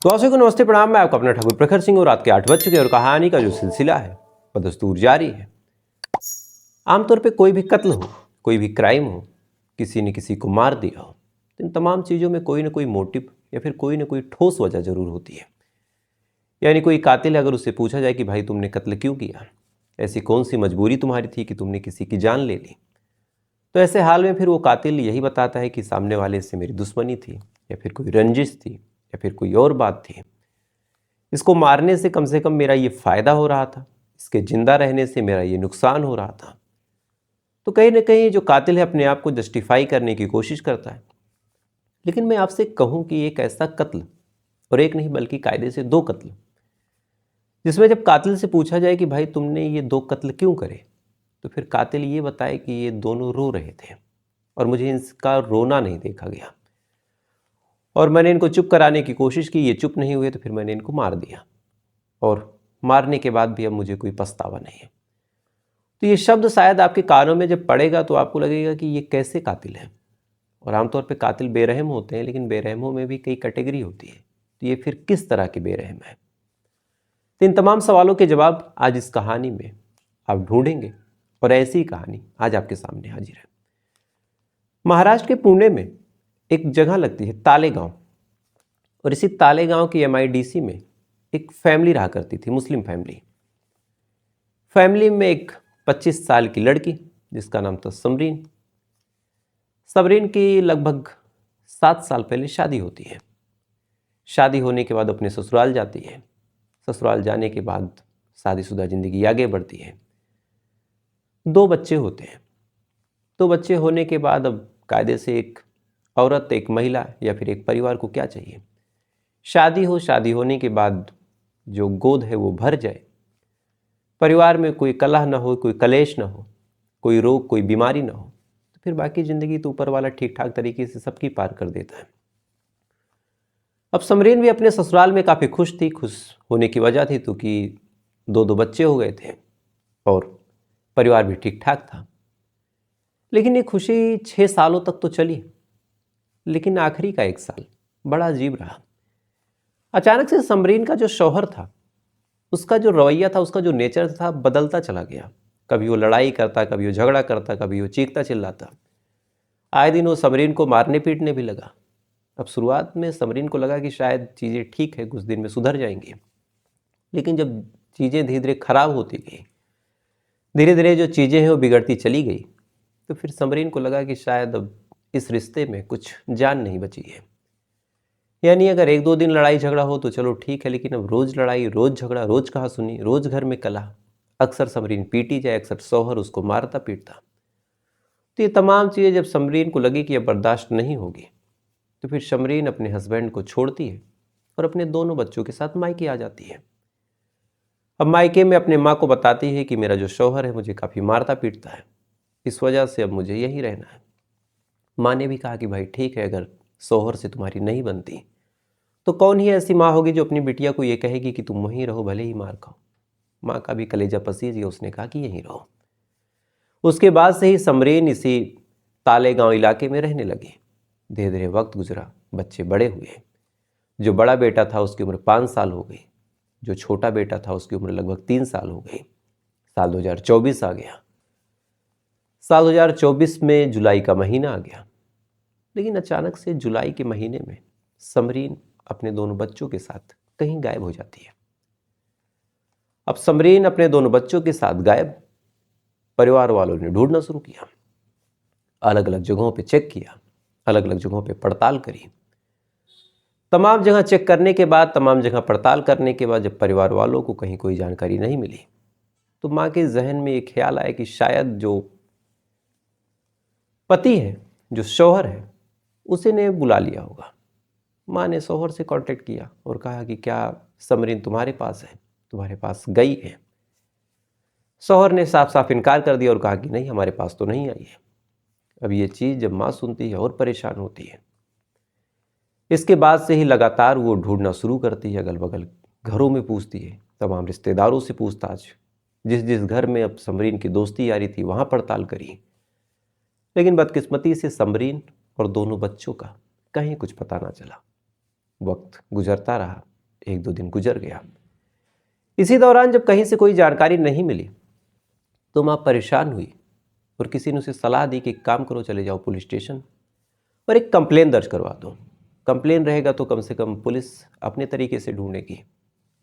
तो आप सभी को नमस्ते प्रणाम। मैं आपका अपना ठाकुर प्रखर सिंह और रात के 8 बज चुके और कहानी का जो सिलसिला है वह दस्तूर जारी है। आमतौर पे कोई भी कत्ल हो, कोई भी क्राइम हो, किसी ने किसी को मार दिया हो, तो इन तमाम चीज़ों में कोई ना कोई मोटिव या फिर कोई ना कोई ठोस वजह जरूर होती है। यानी कोई कातिल है, अगर उससे पूछा जाए कि भाई तुमने कत्ल क्यों किया, ऐसी कौन सी मजबूरी तुम्हारी थी कि तुमने किसी की जान ले ली, तो ऐसे हाल में फिर वो कातिल यही बताता है कि सामने वाले से मेरी दुश्मनी थी या फिर कोई रंजिश थी या फिर कोई और बात थी। इसको मारने से कम मेरा ये फ़ायदा हो रहा था, इसके ज़िंदा रहने से मेरा ये नुकसान हो रहा था। तो कहीं ना कहीं जो कातिल है अपने आप को जस्टिफाई करने की कोशिश करता है। लेकिन मैं आपसे कहूँ कि एक ऐसा कत्ल, और एक नहीं बल्कि कायदे से 2 कत्ल, जिसमें जब कातिल से पूछा जाए कि भाई तुमने ये 2 कत्ल क्यों करे, तो फिर कातिल ये बताए कि ये दोनों रो रहे थे और मुझे इनका रोना नहीं देखा गया, और मैंने इनको चुप कराने की कोशिश की, ये चुप नहीं हुए तो फिर मैंने इनको मार दिया, और मारने के बाद भी अब मुझे कोई पछतावा नहीं है। तो ये शब्द शायद आपके कानों में जब पड़ेगा तो आपको लगेगा कि ये कैसे कातिल है। और आमतौर पे कातिल बेरहम होते हैं, लेकिन बेरहमों में भी कई कैटेगरी होती है। तो ये फिर किस तरह के बेरहम है? तो इन तमाम सवालों के जवाब आज इस कहानी में आप ढूंढेंगे, और ऐसी ही कहानी आज आपके सामने हाजिर है। महाराष्ट्र के पुणे में एक जगह लगती है तालेगांव, और इसी तालेगांव की MIDC में एक फैमिली रहा करती थी, मुस्लिम फैमिली। फैमिली में एक 25 साल की लड़की जिसका नाम था समरीन। समरीन की लगभग 7 साल पहले शादी होती है। शादी होने के बाद अपने ससुराल जाती है। ससुराल जाने के बाद शादीशुदा ज़िंदगी आगे बढ़ती है। 2 बच्चे होते हैं। 2 बच्चे होने के बाद अब कायदे से एक औरत, एक महिला या फिर एक परिवार को क्या चाहिए? शादी हो, शादी होने के बाद जो गोद है वो भर जाए, परिवार में कोई कलह ना हो, कोई कलेश ना हो, कोई रोग, कोई बीमारी ना हो, तो फिर बाकी ज़िंदगी तो ऊपर वाला ठीक ठाक तरीके से सबकी पार कर देता है। अब समरीन भी अपने ससुराल में काफ़ी खुश थी। खुश होने की वजह थी तो कि 2 बच्चे हो गए थे और परिवार भी ठीक ठाक था। लेकिन ये खुशी 6 सालों तक तो चली, लेकिन आखिरी का 1 साल बड़ा अजीब रहा। अचानक से समरीन का जो शौहर था, उसका जो रवैया था, उसका जो नेचर था, बदलता चला गया। कभी वो लड़ाई करता, कभी वो झगड़ा करता, कभी वो चीखता चिल्लाता। आए दिन वो समरीन को मारने पीटने भी लगा। अब शुरुआत में समरीन को लगा कि शायद चीज़ें ठीक है, कुछ दिन में सुधर जाएंगी। लेकिन जब चीज़ें धीरे धीरे खराब होती गई, धीरे धीरे जो चीज़ें हैं वो बिगड़ती चली गई, तो फिर समरीन को लगा कि शायद अब इस रिश्ते में कुछ जान नहीं बची है। यानी अगर 1-2 दिन लड़ाई झगड़ा हो तो चलो ठीक है, लेकिन अब रोज़ लड़ाई, रोज़ झगड़ा, रोज़ कहा सुनी, रोज़ घर में कलह, अक्सर समरीन पीटी जाए, अक्सर शौहर उसको मारता पीटता। तो ये तमाम चीज़ें जब समरीन को लगी कि अब बर्दाश्त नहीं होगी, तो फिर समरीन अपने हस्बैंड को छोड़ती है और अपने दोनों बच्चों के साथ मायके आ जाती है। अब मायके में अपने माँ को बताती है कि मेरा जो शौहर है मुझे काफ़ी मारता पीटता है, इस वजह से अब मुझे यहीं रहना है। माँ ने भी कहा कि भाई ठीक है, अगर शौहर से तुम्हारी नहीं बनती तो कौन ही ऐसी माँ होगी जो अपनी बिटिया को ये कहेगी कि तुम वहीं रहो, भले ही मार खाओ। माँ का भी कलेजा पसीज गया, उसने कहा कि यहीं रहो। उसके बाद से ही समरीन इसी तालेगांव इलाके में रहने लगी। धीरे धीरे वक्त गुजरा, बच्चे बड़े हुए। जो बड़ा बेटा था उसकी उम्र 5 साल हो गई, जो छोटा बेटा था उसकी उम्र लगभग 3 साल हो गई। साल 2024 आ गया। साल 2024 में जुलाई का महीना आ गया। लेकिन अचानक से जुलाई के महीने में समरीन अपने दोनों बच्चों के साथ कहीं गायब हो जाती है। अब समरीन अपने दोनों बच्चों के साथ गायब। परिवार वालों ने ढूंढना शुरू किया, अलग अलग जगहों पे चेक किया, अलग अलग जगहों पे पड़ताल करी। तमाम जगह चेक करने के बाद, तमाम जगह पड़ताल करने के बाद जब परिवार वालों को कहीं कोई जानकारी नहीं मिली, तो माँ के जहन में एक ख्याल आया कि शायद जो पति है, जो शौहर है, उसे ने बुला लिया होगा। माँ ने शौहर से कांटेक्ट किया और कहा कि क्या समरीन तुम्हारे पास है, तुम्हारे पास गई है? शौहर ने साफ साफ इनकार कर दिया और कहा कि नहीं, हमारे पास तो नहीं आई है। अब ये चीज़ जब माँ सुनती है और परेशान होती है। इसके बाद से ही लगातार वो ढूंढना शुरू करती है, अगल बगल घरों में पूछती है, तमाम रिश्तेदारों से पूछताछ, जिस जिस घर में अब समरीन की दोस्ती यारी थी वहाँ पड़ताल करी। लेकिन बदकिस्मती से समरीन और दोनों बच्चों का कहीं कुछ पता ना चला। वक्त गुजरता रहा, 1-2 दिन गुजर गया। इसी दौरान जब कहीं से कोई जानकारी नहीं मिली तो माँ परेशान हुई और किसी ने उसे सलाह दी कि एक काम करो, चले जाओ पुलिस स्टेशन और एक कंप्लेन दर्ज करवा दो। कंप्लेन रहेगा तो कम से कम पुलिस अपने तरीके से ढूंढेगी।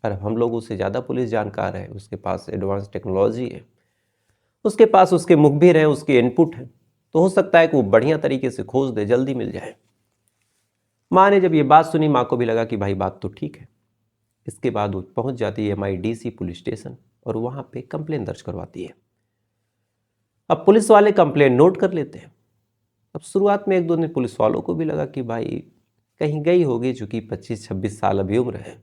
और हम लोगों से ज़्यादा पुलिस जानकार है, उसके पास एडवांस टेक्नोलॉजी है, उसके पास उसके मुखबिर हैं, उसके इनपुट हैं, तो हो सकता है कि वो बढ़िया तरीके से खोज दे, जल्दी मिल जाए। माँ ने जब ये बात सुनी, माँ को भी लगा कि भाई बात तो ठीक है। इसके बाद वो पहुंच जाती है MIDC पुलिस स्टेशन और वहाँ पे कंप्लेन दर्ज करवाती है। अब पुलिस वाले कंप्लेन नोट कर लेते हैं। अब शुरुआत में 1-2 दिन पुलिस वालों को भी लगा कि भाई कहीं गई होगी, चूँकि 25-26 साल अभी उम्र है,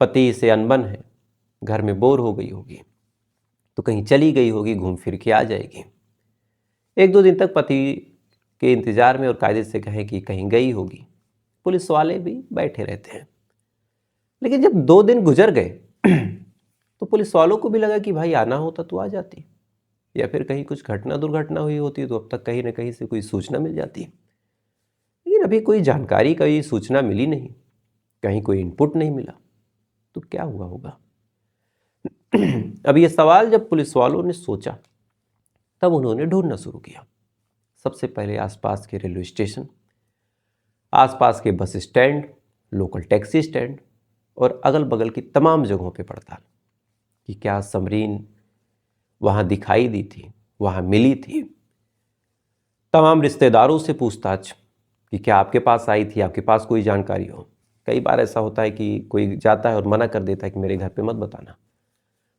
पति से अनबन है, घर में बोर हो गई होगी, तो कहीं चली गई होगी, घूम फिर के आ जाएगी। 1-2 दिन तक पति के इंतज़ार में और कायदे से कहें कि कहीं गई होगी, पुलिस वाले भी बैठे रहते हैं। लेकिन जब 2 दिन गुजर गए तो पुलिस वालों को भी लगा कि भाई आना होता तो आ जाती, या फिर कहीं कुछ घटना दुर्घटना हुई होती तो अब तक कहीं ना कहीं से कोई सूचना मिल जाती। लेकिन अभी कोई जानकारी, कोई सूचना मिली नहीं, कहीं कोई इनपुट नहीं मिला, तो क्या हुआ होगा। अब ये सवाल जब पुलिस वालों ने सोचा तब उन्होंने ढूंढना शुरू किया। सबसे पहले आसपास के रेलवे स्टेशन, आसपास के bus stand, local taxi stand और अगल बगल की तमाम जगहों पे पड़ताल कि क्या समरीन वहाँ दिखाई दी थी, वहाँ मिली थी। तमाम रिश्तेदारों से पूछताछ कि क्या आपके पास आई थी, आपके पास कोई जानकारी हो। कई बार ऐसा होता है कि कोई जाता है और मना कर देता है कि मेरे घर पे मत बताना,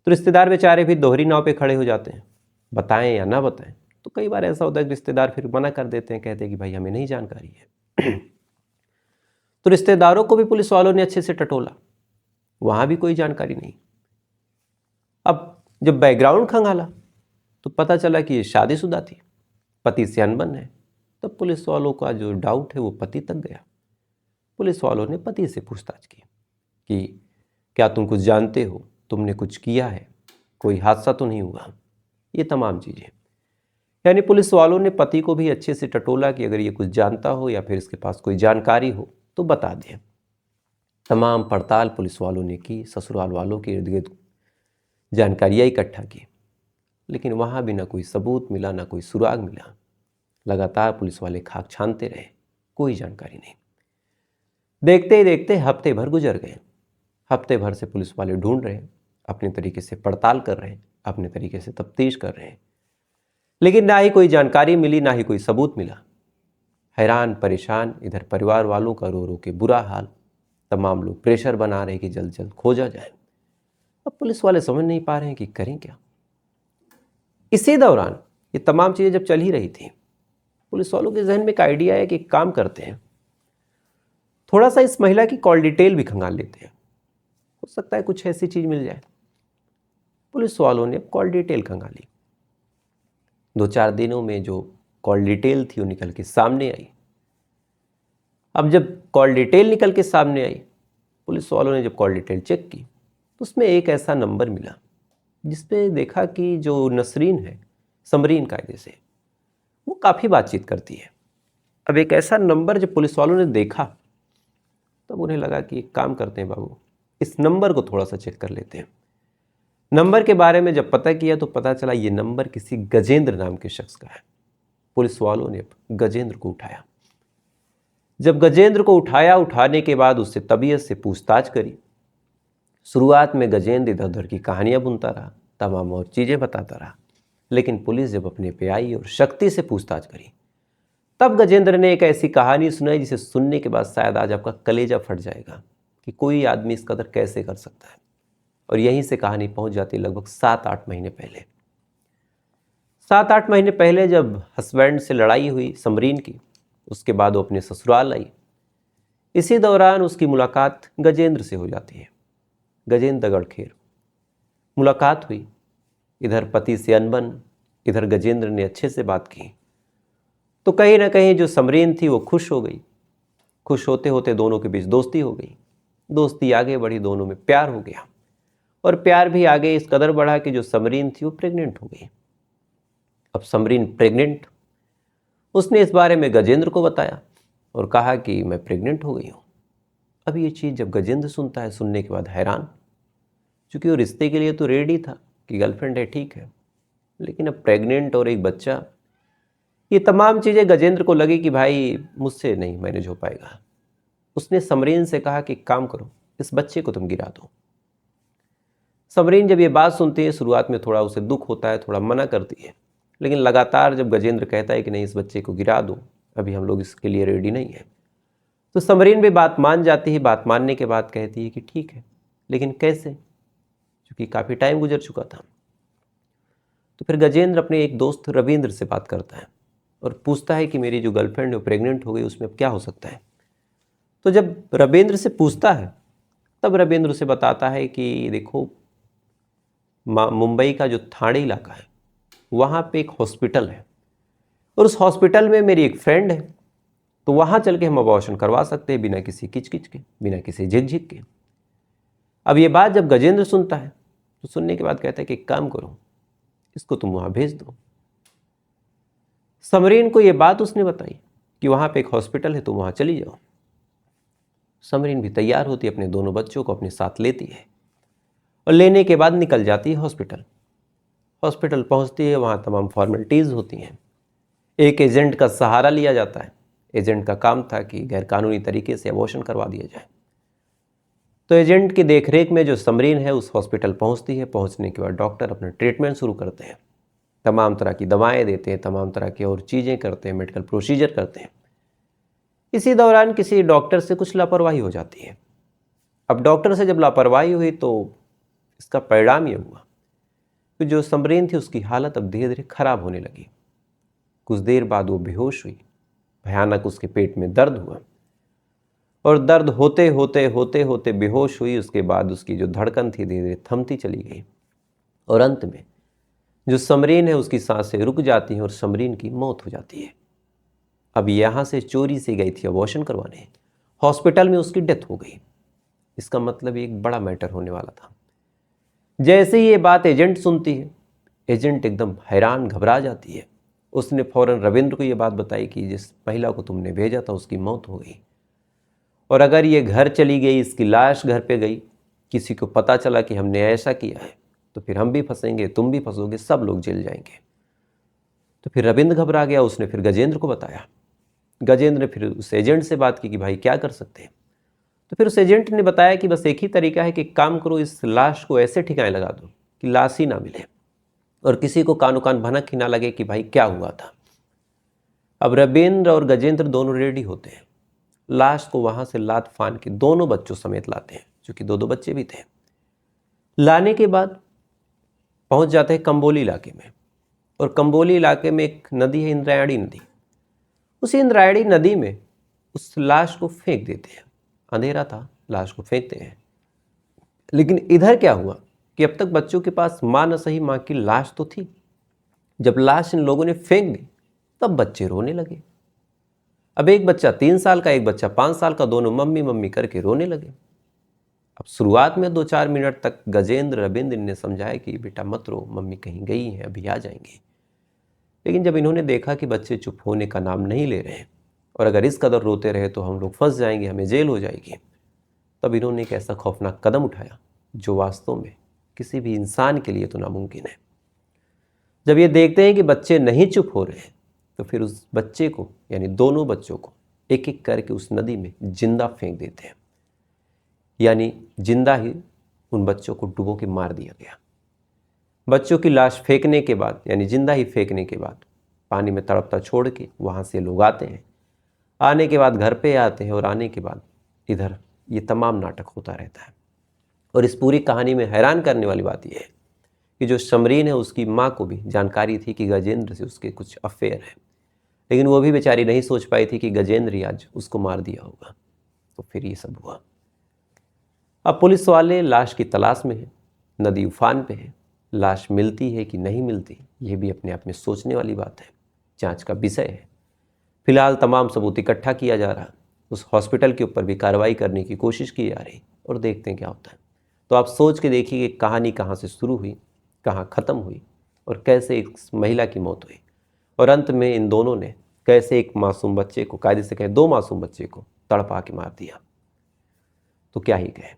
तो रिश्तेदार बेचारे भी दोहरी नाव पे खड़े हो जाते हैं, बताएं या ना बताएं। तो कई बार ऐसा होता है कि रिश्तेदार फिर मना कर देते हैं, कहते हैं कि भाई हमें नहीं जानकारी है। तो रिश्तेदारों को भी पुलिस वालों ने अच्छे से टटोला, वहाँ भी कोई जानकारी नहीं। अब जब बैकग्राउंड खंगाला तो पता चला कि ये शादीशुदा थी, पति से अनबन है। तब पुलिस वालों का जो डाउट है वो पति तक गया। पुलिस वालों ने पति से पूछताछ की कि क्या तुम कुछ जानते हो, तुमने कुछ किया है, कोई हादसा तो नहीं हुआ, ये तमाम चीज़ें। यानी पुलिस वालों ने पति को भी अच्छे से टटोला कि अगर ये कुछ जानता हो या फिर इसके पास कोई जानकारी हो तो बता दें। तमाम पड़ताल पुलिस वालों ने की, ससुराल वालों के इर्द गिर्द जानकारियाँ इकट्ठा की, लेकिन वहाँ भी ना कोई सबूत मिला, ना कोई सुराग मिला। लगातार पुलिस वाले खाक छानते रहे, कोई जानकारी नहीं। देखते ही देखते हफ्ते भर गुजर गए। हफ्ते भर से पुलिस वाले ढूंढ रहे हैं, अपने तरीके से पड़ताल कर रहे हैं, अपने तरीके से तफ्तीश कर रहे हैं, लेकिन ना ही कोई जानकारी मिली, ना ही कोई सबूत मिला। हैरान परेशान इधर परिवार वालों का रो रो के बुरा हाल, तमाम लोग प्रेशर बना रहे कि जल्द जल्द खोजा जाए। अब पुलिस वाले समझ नहीं पा रहे हैं कि करें क्या। इसी दौरान ये तमाम चीज़ें जब चल ही रही थी, पुलिस वालों के जहन में एक आइडिया है कि एक काम करते हैं, थोड़ा सा इस महिला की कॉल डिटेल भी खंगाल लेते हैं, हो सकता है कुछ ऐसी चीज़ मिल जाए। पुलिस वालों ने कॉल डिटेल खंगाली। 2-4 दिनों में जो कॉल डिटेल थी वो निकल के सामने आई। अब जब कॉल डिटेल निकल के सामने आई, पुलिस वालों ने जब कॉल डिटेल चेक की तो उसमें एक ऐसा नंबर मिला जिसपे देखा कि जो नसरीन है, समरीन कायदे से, वो काफ़ी बातचीत करती है। अब एक ऐसा नंबर जब पुलिस वालों ने देखा तब उन्हें लगा कि एक काम करते हैं बाबू, इस नंबर को थोड़ा सा चेक कर लेते हैं। नंबर के बारे में जब पता किया तो पता चला ये नंबर किसी गजेंद्र नाम के शख्स का है। पुलिस वालों ने गजेंद्र को उठाया। जब गजेंद्र को उठाया, उठाने के बाद उससे तबीयत से पूछताछ करी। शुरुआत में गजेंद्र इधर उधर की कहानियां बुनता रहा, तमाम और चीज़ें बताता रहा, लेकिन पुलिस जब अपने पे आई और शक्ति से पूछताछ करी तब गजेंद्र ने एक ऐसी कहानी सुनाई जिसे सुनने के बाद शायद आज आपका कलेजा फट जाएगा कि कोई आदमी इस कदर कैसे कर सकता है। और यहीं से कहानी पहुंच जाती है लगभग 7-8 महीने पहले। 7-8 महीने पहले जब हस्बैंड से लड़ाई हुई समरीन की, उसके बाद वो अपने ससुराल आई। इसी दौरान उसकी मुलाकात गजेंद्र से हो जाती है। गजेंद्र दगड़खेर मुलाकात हुई। इधर पति से अनबन, इधर गजेंद्र ने अच्छे से बात की तो कहीं ना कहीं जो समरीन थी वो खुश हो गई। खुश होते होते दोनों के बीच दोस्ती हो गई। दोस्ती आगे बढ़ी, दोनों में प्यार हो गया और प्यार भी आगे इस कदर बढ़ा कि जो समरीन थी वो प्रेग्नेंट हो गई। अब समरीन प्रेग्नेंट, उसने इस बारे में गजेंद्र को बताया और कहा कि मैं प्रेग्नेंट हो गई हूँ। अब ये चीज़ जब गजेंद्र सुनता है, सुनने के बाद हैरान, क्योंकि वो रिश्ते के लिए तो रेडी था कि गर्लफ्रेंड है ठीक है, लेकिन अब प्रेग्नेंट और एक बच्चा, ये तमाम चीज़ें गजेंद्र को लगी कि भाई मुझसे नहीं मैनेज हो पाएगा। उसने समरीन से कहा कि एक काम करो, इस बच्चे को तुम गिरा दो। समरीन जब ये बात सुनती है, शुरुआत में थोड़ा उसे दुख होता है, थोड़ा मना करती है, लेकिन लगातार जब गजेंद्र कहता है कि नहीं इस बच्चे को गिरा दो, अभी हम लोग इसके लिए रेडी नहीं है, तो समरीन भी बात मान जाती है। बात मानने के बाद कहती है कि ठीक है, लेकिन कैसे, क्योंकि काफ़ी टाइम गुजर चुका था। तो फिर गजेंद्र अपने एक दोस्त रविंद्र से बात करता है और पूछता है कि मेरी जो गर्लफ्रेंड है वो प्रेग्नेंट हो गई, उसमें अब क्या हो सकता है। तो जब रविंद्र से पूछता है, तब रविंद्र उसे बताता है कि देखो, मुंबई का जो ठाणे इलाका है, वहाँ पे एक हॉस्पिटल है और उस हॉस्पिटल में मेरी एक फ्रेंड है, तो वहाँ चल के हम अबॉर्शन करवा सकते हैं बिना किसी किचकिच के, बिना किसी झिकझिक के। अब ये बात जब गजेंद्र सुनता है, तो सुनने के बाद कहता है कि एक काम करो, इसको तुम वहाँ भेज दो। समरीन को ये बात उसने बताई कि वहाँ पे एक हॉस्पिटल है, तुम वहाँ चली जाओ। समरीन भी तैयार होती है, अपने दोनों बच्चों को अपने साथ लेती है और लेने के बाद निकल जाती है हॉस्पिटल। हॉस्पिटल पहुँचती है, वहाँ तमाम फॉर्मेलिटीज़ होती हैं। एक एजेंट का सहारा लिया जाता है। एजेंट का काम था कि गैरकानूनी तरीके से अबॉर्शन करवा दिया जाए। तो एजेंट की देखरेख में जो समरीन है उस हॉस्पिटल पहुंचती है। पहुंचने के बाद डॉक्टर अपना ट्रीटमेंट शुरू करते हैं, तमाम तरह की दवाएं देते हैं, तमाम तरह की और चीज़ें करते हैं, मेडिकल प्रोसीजर करते हैं। इसी दौरान किसी डॉक्टर से कुछ लापरवाही हो जाती है। अब डॉक्टर से जब लापरवाही हुई तो इसका परिणाम ये हुआ कि जो समरीन थी उसकी हालत अब धीरे धीरे खराब होने लगी। कुछ देर बाद वो बेहोश हुई। भयानक उसके पेट में दर्द हुआ और दर्द होते होते होते होते बेहोश हुई। उसके बाद उसकी जो धड़कन थी धीरे धीरे थमती चली गई और अंत में जो समरीन है उसकी सांसें रुक जाती हैं और समरीन की मौत हो जाती है। अब यहाँ से चोरी से गई थी अबॉर्शन करवाने, हॉस्पिटल में उसकी डेथ हो गई। इसका मतलब एक बड़ा मैटर होने वाला था। जैसे ही ये बात एजेंट सुनती है, एजेंट एकदम हैरान, घबरा जाती है। उसने फौरन रविंद्र को ये बात बताई कि जिस महिला को तुमने भेजा था उसकी मौत हो गई, और अगर ये घर चली गई, इसकी लाश घर पे गई, किसी को पता चला कि हमने ऐसा किया है, तो फिर हम भी फंसेंगे, तुम भी फंसोगे, सब लोग जेल जाएंगे। तो फिर रविंद्र घबरा गया। उसने फिर गजेंद्र को बताया। गजेंद्र ने फिर उस एजेंट से बात की कि भाई क्या कर सकते हैं। तो फिर उस एजेंट ने बताया कि बस एक ही तरीका है कि काम करो, इस लाश को ऐसे ठिकाने लगा दो कि लाश ही ना मिले और किसी को कानो कान भनक ही ना लगे कि भाई क्या हुआ था। अब रविंद्र और गजेंद्र दोनों रेडी होते हैं। लाश को वहां से लात फान के दोनों बच्चों समेत लाते हैं, क्योंकि दो दो बच्चे भी थे। लाने के बाद पहुंच जाते हैं कंबोली इलाके में, और कंबोली इलाके में एक नदी है, इंद्रायणी नदी। उस इंद्रायणी नदी में उस लाश को फेंक देते हैं। अंधेरा था, लाश को फेंकते हैं। लेकिन इधर क्या हुआ कि अब तक बच्चों के पास मां न सही, मां की लाश तो थी। जब लाश इन लोगों ने फेंक दी तब बच्चे रोने लगे। अब एक बच्चा 3 साल का, एक बच्चा 5 साल का, दोनों मम्मी मम्मी करके रोने लगे। अब शुरुआत में 2-4 मिनट तक गजेंद्र रविंद्र ने समझाया कि बेटा मत रो, मम्मी कहीं गई हैं, अभी आ जाएंगी। लेकिन जब इन्होंने देखा कि बच्चे चुप होने का नाम नहीं ले रहे हैं और अगर इस कदर रोते रहे तो हम लोग फंस जाएंगे, हमें जेल हो जाएगी, तब इन्होंने एक ऐसा खौफनाक कदम उठाया जो वास्तव में किसी भी इंसान के लिए तो नामुमकिन है। जब ये देखते हैं कि बच्चे नहीं चुप हो रहे हैं, तो फिर उस बच्चे को, यानी दोनों बच्चों को, एक एक करके उस नदी में जिंदा फेंक देते हैं। यानी जिंदा ही उन बच्चों को डुबो के मार दिया गया। बच्चों की लाश फेंकने के बाद, यानी जिंदा ही फेंकने के बाद, पानी में तड़पता छोड़ के वहाँ से लोग आते हैं। आने के बाद घर पे आते हैं और आने के बाद इधर ये तमाम नाटक होता रहता है। और इस पूरी कहानी में हैरान करने वाली बात यह है कि जो समरीन है उसकी माँ को भी जानकारी थी कि गजेंद्र से उसके कुछ अफेयर है, लेकिन वो भी बेचारी नहीं सोच पाई थी कि गजेंद्र ही आज उसको मार दिया होगा। तो फिर ये सब हुआ। अब पुलिस वाले लाश की तलाश में है, नदी उफान पे है। लाश मिलती है कि नहीं मिलती, ये भी अपने आप में सोचने वाली बात है, जांच का विषय है। फिलहाल तमाम सबूत इकट्ठा किया जा रहा, उस हॉस्पिटल के ऊपर भी कार्रवाई करने की कोशिश की जा रही, और देखते हैं क्या होता है। तो आप सोच के देखिए कि कहानी कहाँ से शुरू हुई, कहाँ ख़त्म हुई, और कैसे एक महिला की मौत हुई, और अंत में इन दोनों ने कैसे एक मासूम बच्चे को, कायदे से कहें 2 मासूम बच्चे को, तड़पा के मार दिया। तो क्या ही कहें।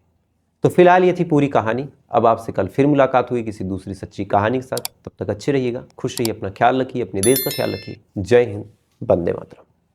तो फिलहाल ये थी पूरी कहानी। अब आपसे कल फिर मुलाकात हुई किसी दूसरी सच्ची कहानी के साथ। तब तक अच्छे रहिएगा, खुश रहिए, अपना ख्याल रखिए, अपने देश का ख्याल रखिए। जय हिंद, वंदे मातरम।